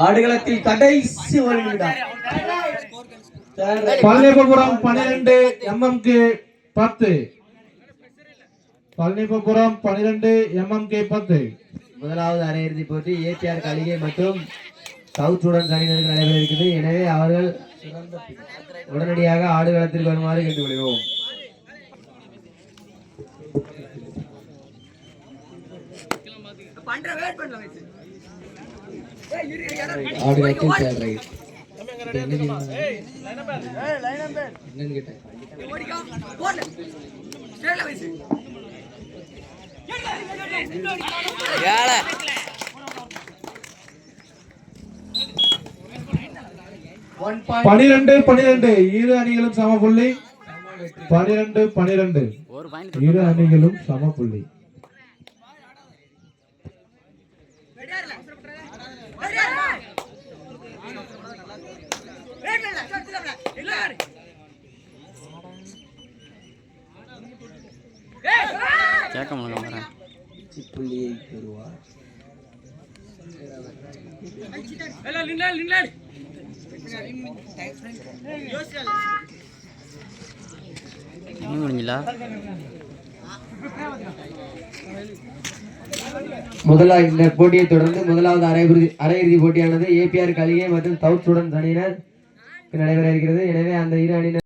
ஆடுகளத்தில் கடைசி ஒரு நிமிடம். பழனிபுரம் 12 MMK 10. பழனிபுரம் 12 MMK 10. முதலாவது அரையிறுதி போட்டி ஏபிஆர் கலிகை மற்றும் சவுத் சூடன் அணியினருக்கு நடைபெற இருக்குது. எனவே அவர்கள் உடனடியாக ஆடுகளத்திற்கு வருமாறு கேட்டுக்கொள்கிறோம். இரு அணிகளும் சம புள்ளி. 12-12 இரு அணிகளும் சம புள்ளி. புள்ளியை பெறுவார். முதலாவது இந்த போட்டியை தொடர்ந்து முதலாவது அரையிறுதி போட்டியானது ஏபிஆர் கலிகை மற்றும் சவுத் சூடன் அணியினர் நடைபெற இருக்கிறது. எனவே அந்த இரு அணியினர்